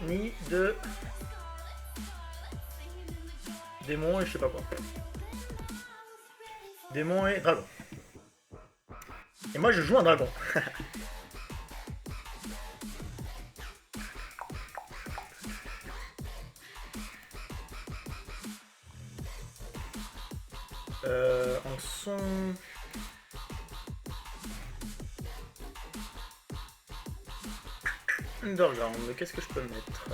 ni de démon et je sais pas quoi. Démon et dragon. Et moi je joue un dragon. En son... Underground, qu'est-ce que je peux mettre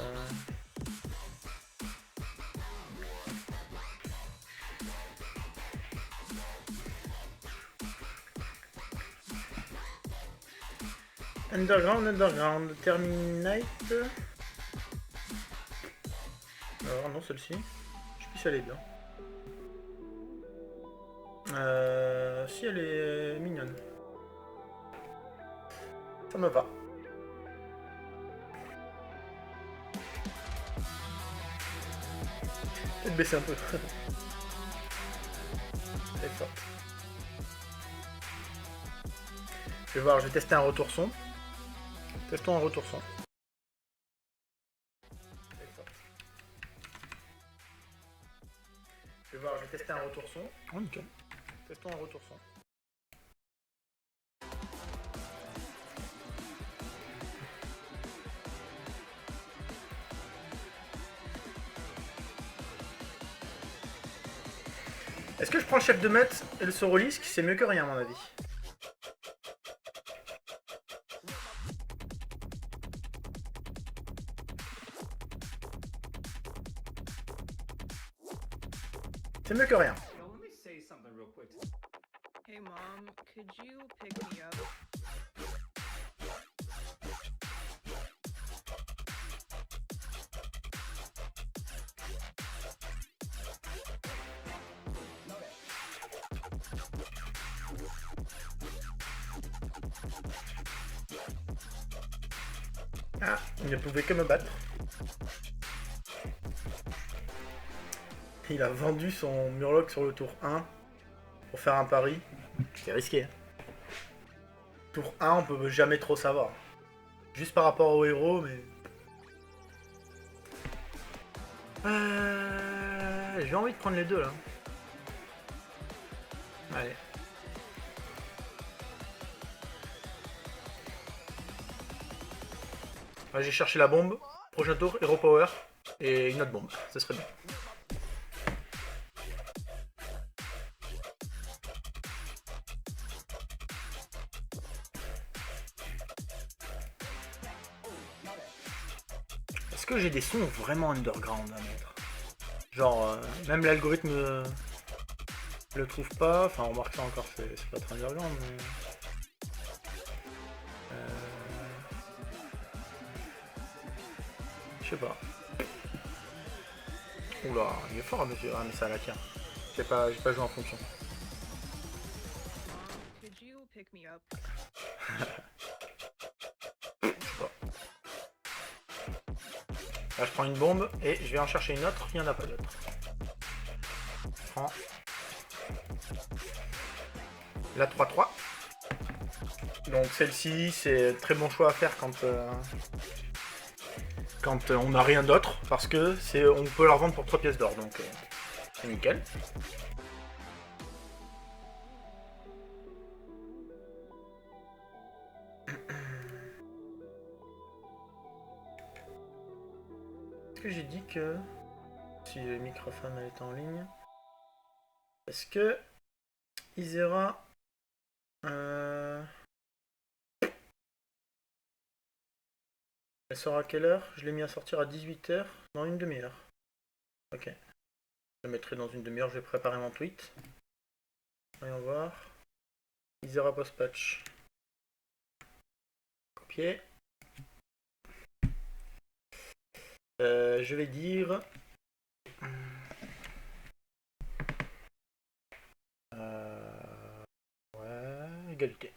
Underground, Terminate. Alors non, celle-ci. Je sais plus si elle est bien. Si elle est mignonne. Ça me va. Peut-être baisser un peu. C'est fort. Je vais voir, je vais tester un retour son. Testons un retour son. Je vais voir, je vais tester un retour son. Oh nickel. Testons un retour son. Est-ce que je prends le chef de maître et le Sorolisque? C'est mieux que rien à mon avis. C'est mieux que rien. Hey mom, could you pick me up? Ah, il ne pouvait que me battre. Il a vendu son Murloc sur le tour 1 pour faire un pari. C'est risqué. Tour 1, on peut jamais trop savoir. Juste par rapport au héros, mais... J'ai envie de prendre les deux, là. Allez. J'ai cherché la bombe. Prochain tour, Hero Power. Et une autre bombe. Ce serait bien. Est-ce que j'ai des sons vraiment underground à mettre? Genre, même l'algorithme le trouve pas. Enfin, on remarque ça encore, c'est pas très underground, mais... Je sais pas. Oula, il est fort, monsieur. Ah, mais ça la tient. J'ai pas joué en fonction. Could you pick me up? Là, je prends une bombe et je vais en chercher une autre. Il n'y en a pas d'autre. Je prends la 3-3. Donc celle-ci, c'est très bon choix à faire quand on n'a rien d'autre, parce que on peut la revendre pour 3 pièces d'or, donc c'est nickel. Est-ce que j'ai dit que si le microphone est en ligne, est-ce que Isera elle sort à quelle heure? Je l'ai mis à sortir à 18h dans une demi-heure. Ok. Je le mettrai dans une demi-heure, je vais préparer mon tweet. Voyons voir. Isera post-patch. Copier. Je vais dire... Ouais, égalité.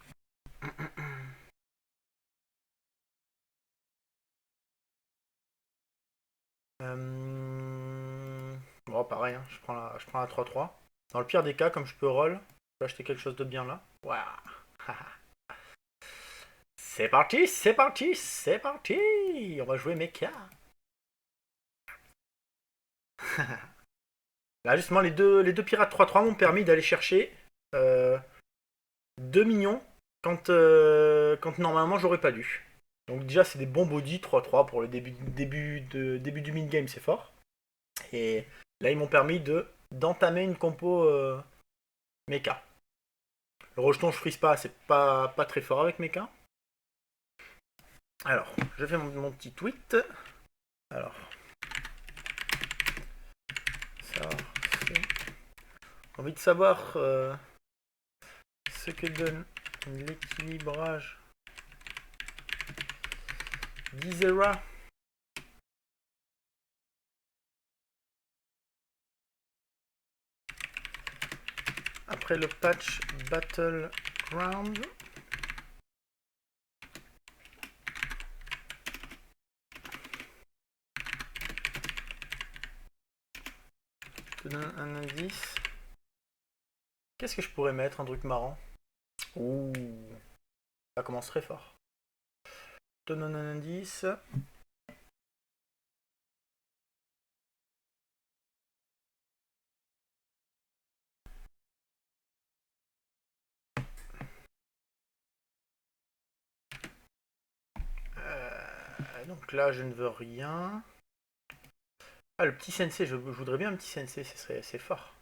Bon, pareil, hein, je prends la 3-3. Dans le pire des cas, comme je peux roll, je peux acheter quelque chose de bien là. Waouh. C'est parti, c'est parti, c'est parti. On va jouer mecha. Là, justement, les deux pirates 3-3 m'ont permis d'aller chercher 2 minions quand normalement j'aurais pas dû. Donc déjà, c'est des bons body 3-3 pour le début du mid-game, c'est fort. Et là, ils m'ont permis d'entamer une compo mecha. Le rejeton, je frise pas, c'est pas très fort avec mecha. Alors, je fais mon petit tweet. Alors, ça, c'est... J'ai envie de savoir ce que donne l'équilibrage d'Isera. Après le patch Battleground. Je te donne un indice. Qu'est-ce que je pourrais mettre, un truc marrant? Ouh, ça commence très fort. Je te donne un indice. Donc là, je ne veux rien. Ah, le petit sensei, je voudrais bien un petit sensei, c'est fort.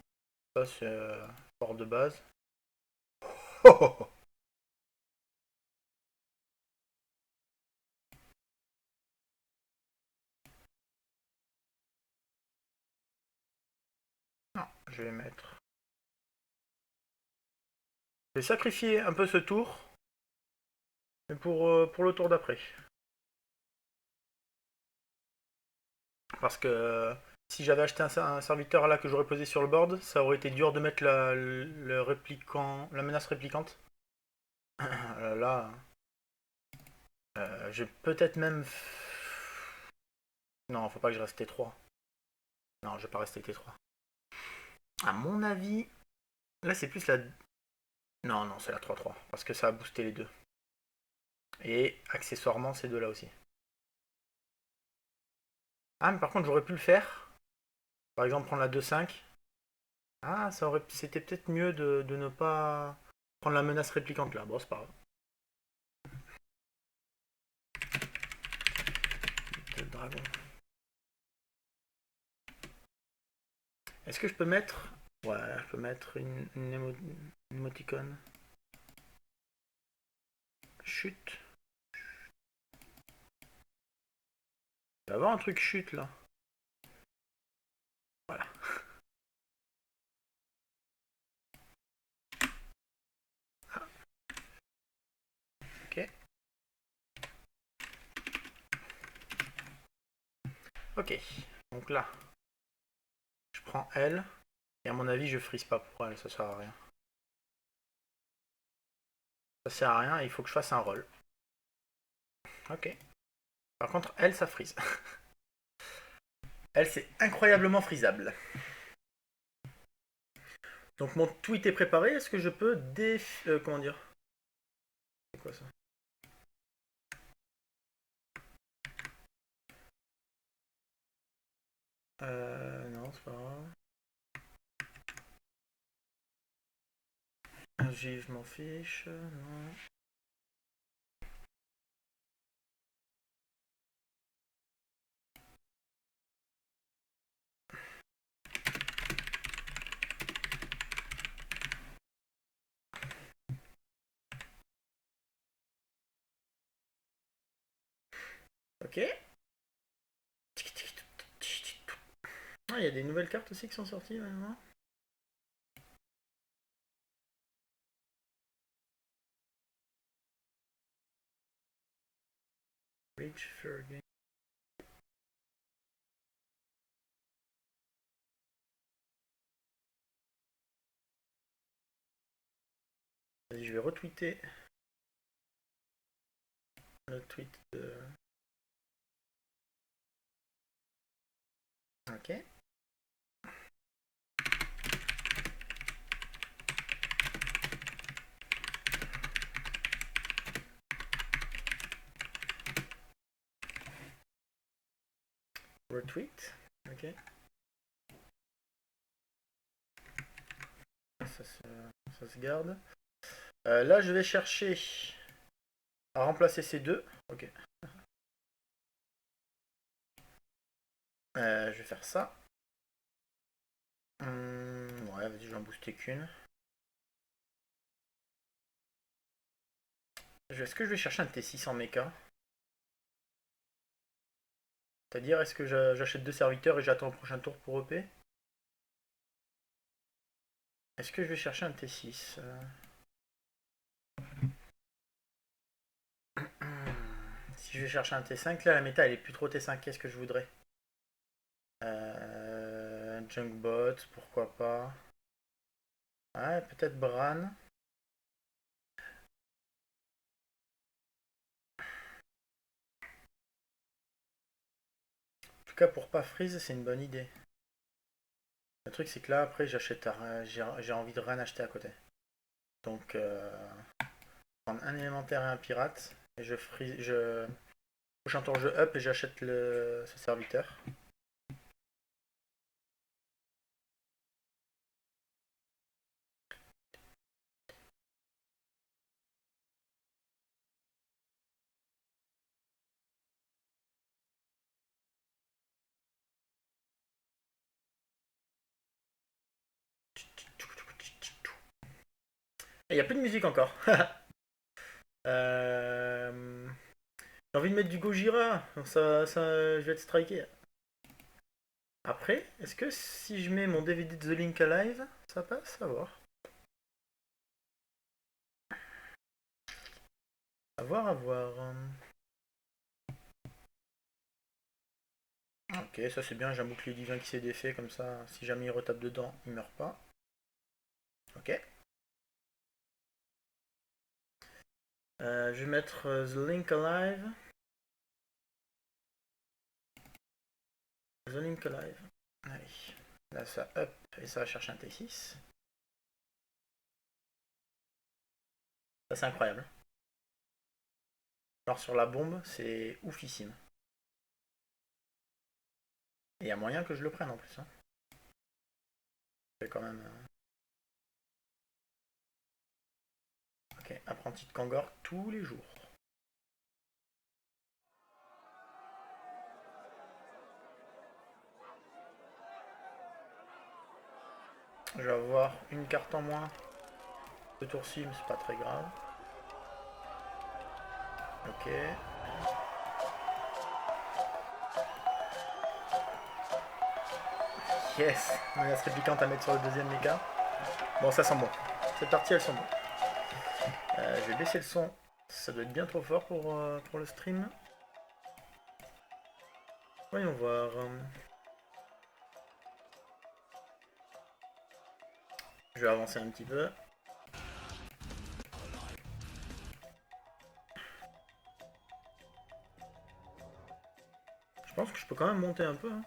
Ça, c'est fort de base. Oh, oh, oh. Non, je vais mettre. Je vais sacrifier un peu ce tour, mais pour le tour d'après. Parce que si j'avais acheté un serviteur là que j'aurais posé sur le board, ça aurait été dur de mettre le répliquant, la menace réplicante. Là, j'ai peut-être même. Non, faut pas que je reste T3. Non, je vais pas rester T3. À mon avis, là c'est plus la. Non, non, c'est la 3-3. Parce que ça a boosté les deux. Et accessoirement, ces deux-là aussi. Ah, mais par contre, j'aurais pu le faire. Par exemple, prendre la 2-5. Ah, c'était peut-être mieux de ne pas prendre la menace réplicante là. Bon, c'est pas grave. Le dragon. Est-ce que je peux mettre. Ouais, je peux mettre une émoticône. Chute. Il va y avoir un truc chute là. Voilà. Ok. Ok. Donc là, je prends elle. Et à mon avis, je frise pas pour elle, ça sert à rien. Ça sert à rien, il faut que je fasse un roll. Ok. Par contre, elle, ça frise. Elle, c'est incroyablement frisable. Donc mon tweet est préparé. Est-ce que je peux comment dire? C'est quoi ça? Non, c'est pas grave. Je m'en fiche. Non. Ok. Ah, il y a des nouvelles cartes aussi qui sont sorties maintenant. Reach for game. Vas-y, je vais retweeter le tweet de. Ok. Retweet. Ok. Ça se garde. Là, je vais chercher à remplacer ces deux. Ok. Je vais faire ça. Ouais, vas-y, je vais en booster qu'une. Est-ce que je vais chercher un T6 en mecha? C'est-à-dire, est-ce que j'achète deux serviteurs et j'attends le prochain tour pour EP? Est-ce que je vais chercher un T6? Si je vais chercher un T5, là la méta elle est plus trop T5, qu'est-ce que je voudrais? Junkbot, pourquoi pas? Ouais, peut-être Bran. En tout cas, pour pas freeze, c'est une bonne idée. Le truc, c'est que là, après, j'ai envie de rien acheter à côté. Donc, prendre un élémentaire et un pirate. Et je freeze. Prochain tour, je up et j'achète ce serviteur. Il n'y a plus de musique encore. J'ai envie de mettre du Gojira. Je vais être striké. Après, est-ce que si je mets mon DVD de The Link Alive, ça passe? À voir. À voir, à voir. Ok, ça c'est bien, j'ai un bouclier divin qui s'est défait, comme ça, si jamais il retape dedans, il meurt pas. Ok. Je vais mettre The Link Alive. The Link Alive. Allez. Là ça up et ça va chercher un T6. Ça c'est incroyable. Alors sur la bombe, c'est oufissime. Et il y a moyen que je le prenne en plus. Hein. C'est quand même... Ok, apprenti de Kangor tous les jours. Je vais avoir une carte en moins. Deux tours-ci, mais c'est pas très grave. Ok. Yes, menace réplicante à mettre sur le deuxième méga. Bon, ça sent bon. Cette partie, elle sent bon. Je vais baisser le son. Ça doit être bien trop fort pour le stream. Voyons voir. Je vais avancer un petit peu. Je pense que je peux quand même monter un peu. Hein.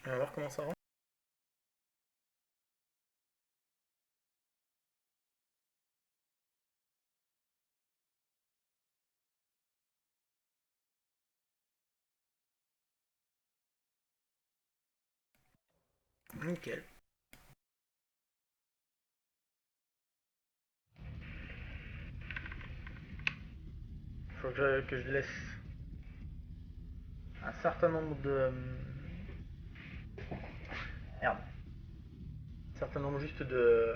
On va voir comment ça rend. Nickel. Faut que je laisse un certain nombre de... Merde. Un certain nombre juste de...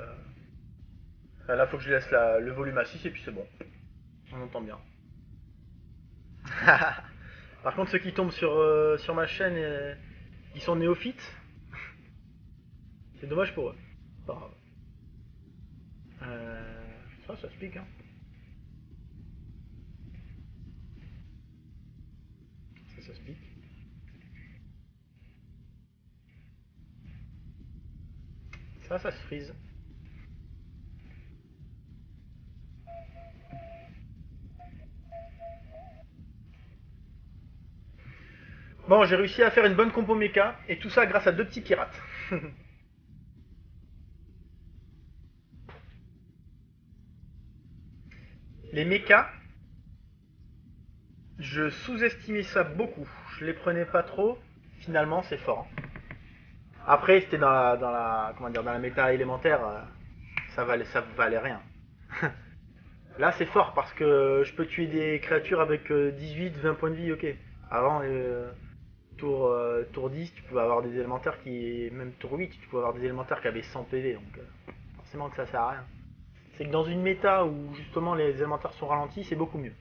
Enfin, là, faut que je laisse le volume à 6 et puis c'est bon. On entend bien. Par contre, ceux qui tombent sur ma chaîne, ils sont néophytes. C'est dommage pour eux. Pas grave. Ça se pique, hein. Ça se pique. Ça se frise. Bon, j'ai réussi à faire une bonne compo méca, et tout ça grâce à deux petits pirates. Les mechas, je sous-estimais ça beaucoup. Je les prenais pas trop. Finalement, c'est fort. Après, c'était comment dire, dans la méta élémentaire, ça valait rien. Là, c'est fort parce que je peux tuer des créatures avec 18-20 points de vie, ok. Avant, tour 10, tu pouvais avoir des élémentaires qui. Même tour 8, tu pouvais avoir des élémentaires qui avaient 100 PV, donc forcément que ça sert à rien. C'est que dans une méta où justement les élémentaires sont ralentis, c'est beaucoup mieux.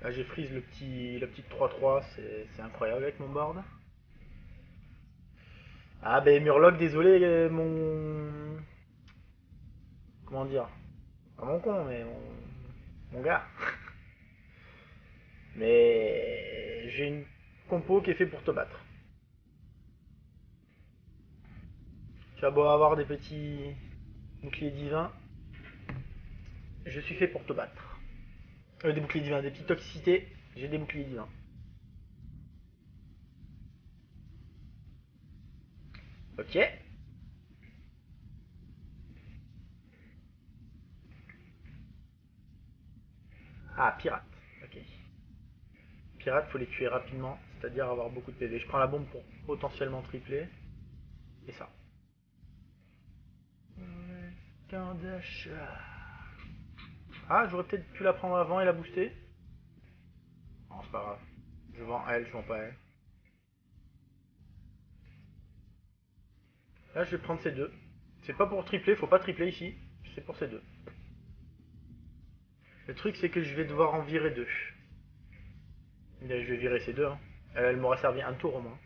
Là, j'ai freeze la petite 3-3, c'est incroyable avec mon board. Ah ben Murloc, désolé, comment dire? Pas mon con, mais mon gars. Mais j'ai une compo qui est fait pour te battre. Tu as beau avoir des petits boucliers divins, je suis fait pour te battre. Des boucliers divins, des petites toxicités, j'ai des boucliers divins. Ok. Ah, pirate. Ok. Pirate, faut les tuer rapidement, c'est-à-dire avoir beaucoup de PV. Je prends la bombe pour potentiellement tripler. Et ça. Ah, j'aurais peut-être pu la prendre avant et la booster. Non, c'est pas grave. Je vends elle, je vends pas elle. Là, je vais prendre ces deux. C'est pas pour tripler, faut pas tripler ici. C'est pour ces deux. Le truc, c'est que je vais devoir en virer deux. Je vais virer ces deux. Hein. Elle m'aurait servi un tour au moins.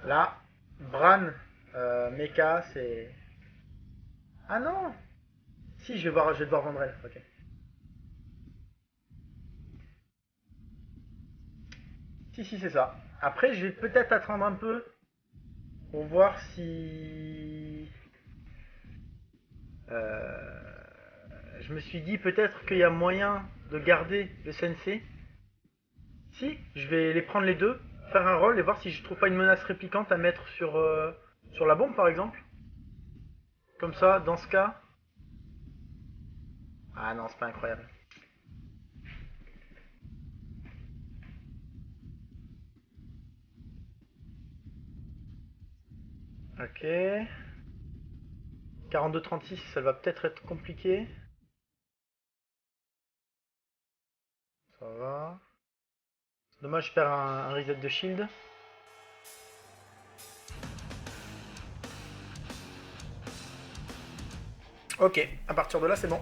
Là, Bran, Mecha, c'est... Ah non. Si, je vais devoir vendre elle. Ok. Si, c'est ça. Après, je vais peut-être attendre un peu pour voir si... Je me suis dit peut-être qu'il y a moyen de garder le sensei. Si, je vais les prendre les deux, faire un roll et voir si je trouve pas une menace réplicante à mettre sur la bombe par exemple. Comme ça, dans ce cas... Ah non, c'est pas incroyable. Ok. 42-36, ça va peut-être être compliqué. Ça va. Dommage, je perds un reset de shield. Ok, à partir de là, c'est bon.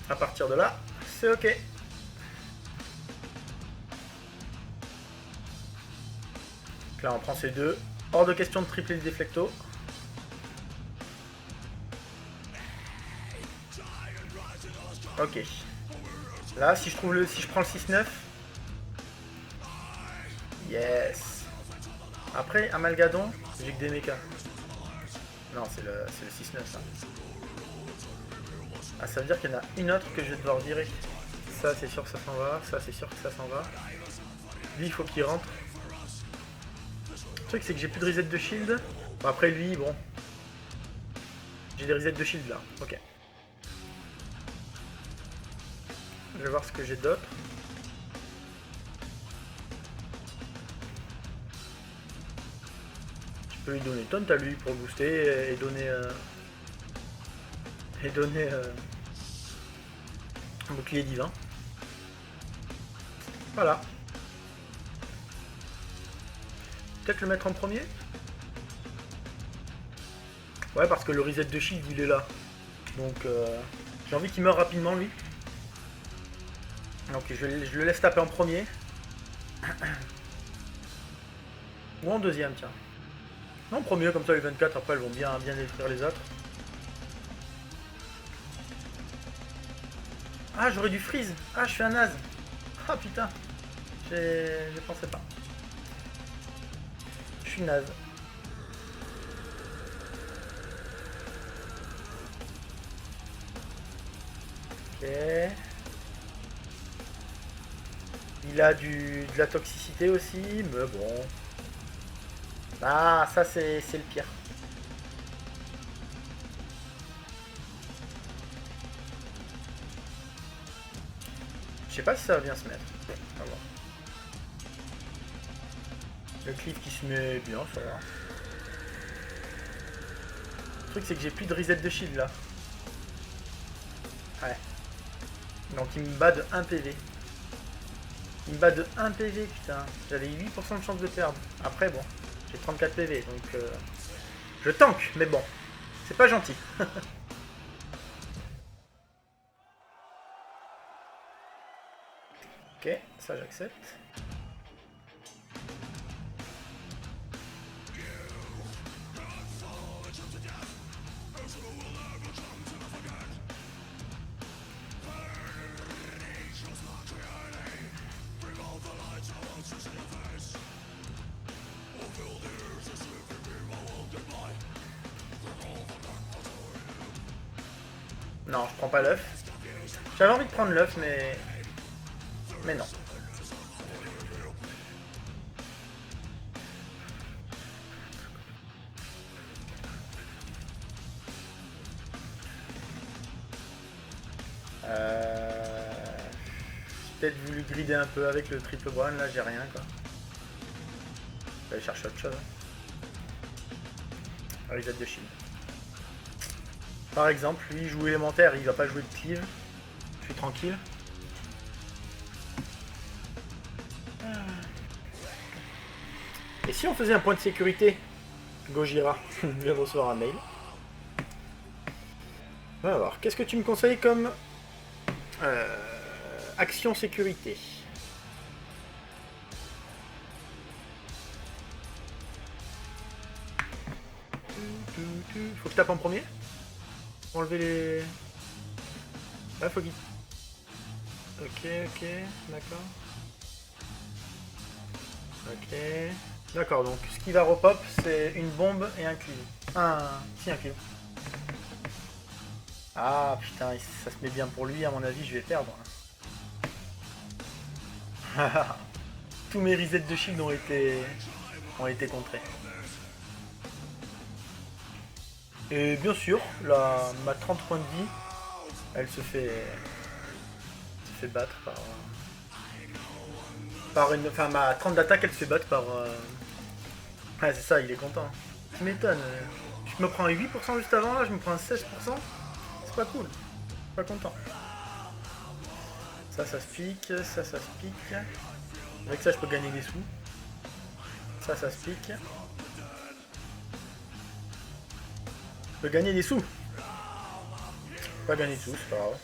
À partir de là, c'est ok. Donc là, on prend ces deux. Hors de question de tripler le déflecto. Ok. Là, si je prends le 6-9. Yes. Après, Amalgadon, j'ai que des mechas. Non, c'est le 6-9 ça. Ah, ça veut dire qu'il y en a une autre que je vais devoir virer. Ça, c'est sûr que ça s'en va. Ça, c'est sûr que ça s'en va. Lui, il faut qu'il rentre. Le truc, c'est que j'ai plus de reset de shield. Bon, après, lui, bon. J'ai des resets de shield là. Ok. Je vais voir ce que j'ai d'autre. Je peux lui donner taunt à lui pour booster et donner un bouclier divin. Voilà. Peut-être le mettre en premier. Ouais, parce que le reset de shield il est là. Donc j'ai envie qu'il meure rapidement lui. Donc je le laisse taper en premier. Ou en deuxième, tiens. Non, premier, comme ça les 24 après elles vont bien détruire les autres. Ah, j'aurais dû freeze. Ah, je fais un naze. Ah putain. Je pensais pas. Je suis naze. Ok. Il a de la toxicité aussi, mais bon. Ah, ça c'est le pire. Je sais pas si ça va bien se mettre. On va voir. Le cliff qui se met bien, ça va. Le truc c'est que j'ai plus de reset de shield là. Ouais. Donc il me bat de 1 PV. Il me bat de 1 PV, putain. J'avais 8% de chance de perdre. Après, bon, j'ai 34 PV, donc je tank, mais bon, c'est pas gentil. Ok, ça j'accepte. Non, je prends pas l'œuf. J'avais envie de prendre l'œuf, mais non. J'ai peut-être voulu grider un peu avec le triple brown, là j'ai rien quoi. Je vais aller chercher autre chose. Reset de shield. Par exemple, lui il joue élémentaire, il va pas jouer de cleave. Je suis tranquille. Et si on faisait un point de sécurité, Gojira vient de recevoir un mail. On va voir, qu'est-ce que tu me conseilles comme action sécurité? Faut que je tape en premier? Pour enlever les... Ouais, faut qu'il... Ok, d'accord. Ok. D'accord, donc ce qui va repop, c'est une bombe et un cleave. Si, un cleave. Ah putain, ça se met bien pour lui, à mon avis, je vais perdre. Tous mes resets de shield ont été contrés. Et bien sûr, ma 30 points de vie, elle se fait battre par une... Enfin, ma 30 d'attaque, elle se fait battre par... Ouais, c'est ça, il est content. Tu m'étonnes. Je me prends un 8% juste avant, là, je me prends un 16%. C'est pas cool. Pas content. Ça se pique, ça se pique. Avec ça, je peux gagner des sous. Ça se pique. Je peux gagner des sous. Pas gagner de sous, c'est pas grave.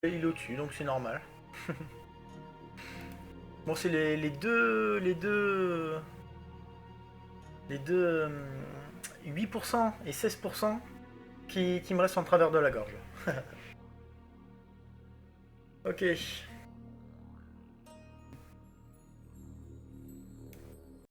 Et il est au-dessus, donc c'est normal. Bon, c'est les deux... 8% et 16% qui me restent en travers de la gorge. Ok.